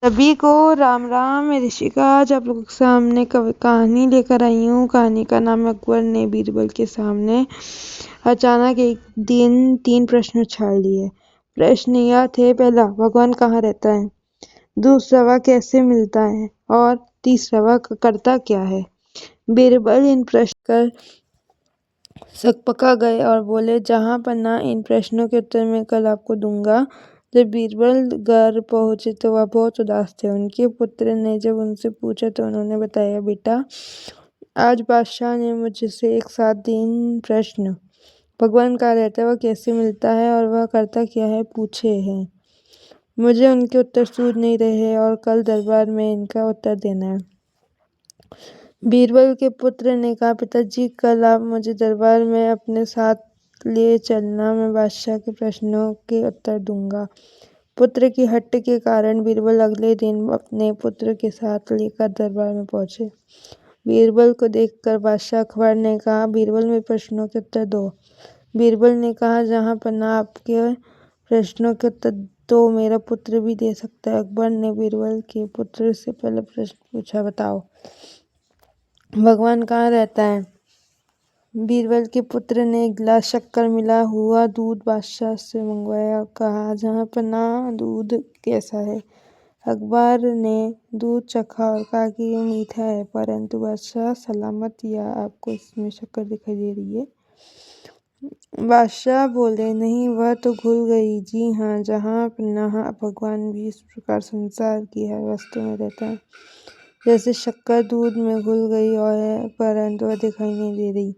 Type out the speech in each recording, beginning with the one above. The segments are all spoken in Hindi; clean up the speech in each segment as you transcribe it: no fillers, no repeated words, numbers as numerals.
सभी को राम राम। मैं ऋषिका आज आप लोगों के सामने कहानी लेकर आई हूँ। कहानी का नाम है अकबर ने बीरबल के सामने अचानक एक दिन 3 प्रश्न उछाल दिए। प्रश्न यह थे, पहला, भगवान कहाँ रहता है? दूसरा, वह कैसे मिलता है? और तीसरा, वह करता क्या है? बीरबल इन प्रश्न कर सकपका गए और बोले, जहाँ पन्ना, इन प्रश्नों के उत्तर मैं कल आपको दूंगा। जब बीरबल घर पहुंचे तो वह बहुत उदास थे। उनके पुत्र ने जब उनसे पूछा तो उन्होंने बताया, बेटा, आज बादशाह ने मुझसे एक साथ 3 प्रश्न, भगवान कहाँ रहता है, वह कैसे मिलता है और वह करता क्या है, पूछे हैं। मुझे उनके उत्तर सूझ नहीं रहे और कल दरबार में इनका उत्तर देना है। बीरबल के पुत्र ने कहा, पिताजी, कल आप मुझे दरबार में अपने साथ ले चलना, मैं बादशाह के प्रश्नों के उत्तर दूंगा। पुत्र की हट के कारण बीरबल अगले दिन अपने पुत्र के साथ लेकर दरबार में पहुंचे। बीरबल को देखकर बादशाह अकबर ने कहा, बीरबल, मेरे प्रश्नों के उत्तर दो। बीरबल ने कहा, जहां पन्ना, आपके प्रश्नों के उत्तर तो मेरा पुत्र भी दे सकता है। अकबर ने बीरबल के पुत्र से पहला प्रश्न पूछा, बताओ, भगवान कहाँ रहता है? बीरबल के पुत्र ने एक गिलास शक्कर मिला हुआ दूध बादशाह से मंगवाया। कहा, जहाँ पन्ना, दूध कैसा है? अकबर ने दूध चखा और कहा कि ये मीठा है। परंतु बादशाह, सलामत, या आपको इसमें शक्कर दिखाई दे रही है? बादशाह बोले, नहीं, वह तो घुल गई। जी हाँ, जहाँ पन्ना, भगवान भी इस प्रकार संसार की हर वस्तु में रहता है। जैसे शक्कर दूध में घुल गई और है, परंतु वह दिखाई नहीं दे रही।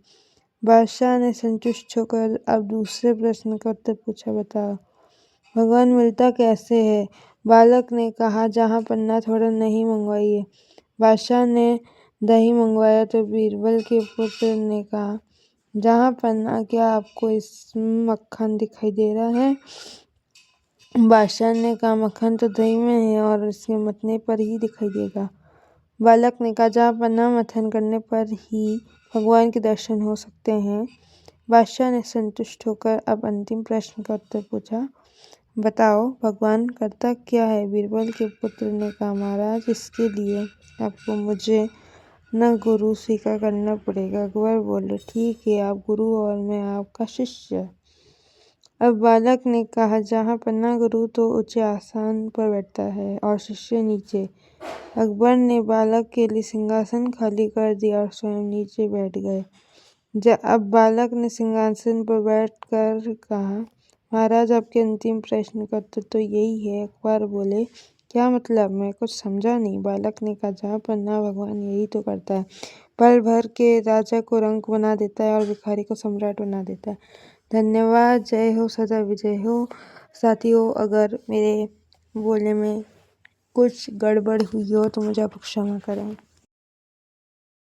बादशाह ने संतुष्ट होकर अब दूसरे प्रश्न का उत्तर पूछा, बताओ, भगवान मिलता कैसे है? बालक ने कहा, जहाँ पन्ना, थोड़ा दही मंगवाइए। बादशाह ने दही मंगवाया तो बीरबल के पुत्र ने कहा, जहाँ पन्ना, क्या आपको इसमें मक्खन दिखाई दे रहा है? बादशाह ने कहा, मक्खन तो दही में है और इसके मथने पर ही दिखाई देगा। बालक ने कहा, जहाँ पन्ना, मथन करने पर ही भगवान के दर्शन हो सकते हैं। बादशाह ने संतुष्ट होकर अब अंतिम प्रश्न का उत्तर पूछा, बताओ, भगवान करता क्या है? बीरबल के पुत्र ने कहा, महाराज, इसके लिए आपको मुझे न गुरु स्वीकार करना पड़ेगा। अकबर बोले, ठीक है, आप गुरु और मैं आपका शिष्य। अब बालक ने कहा, जहाँ पन्ना, गुरु तो ऊंचे आसन पर बैठता है और शिष्य नीचे। अकबर ने बालक के लिए सिंहासन खाली कर दिया और स्वयं नीचे बैठ गए। अब बालक ने सिंहासन पर बैठकर कहा, महाराज, आपके अंतिम प्रश्न का उत्तर तो यही है। अकबर बोले, क्या मतलब? मैं कुछ समझा नहीं। बालक ने कहा, जहाँ पन्ना, भगवान यही तो करता है। पल भर के राजा को रंक बना देता है और भिखारी को सम्राट बना देता है। धन्यवाद। जय हो, सदा विजय हो। साथियों, अगर मेरे बोलने में कुछ गड़बड़ हुई हो तो मुझे आप क्षमा करें।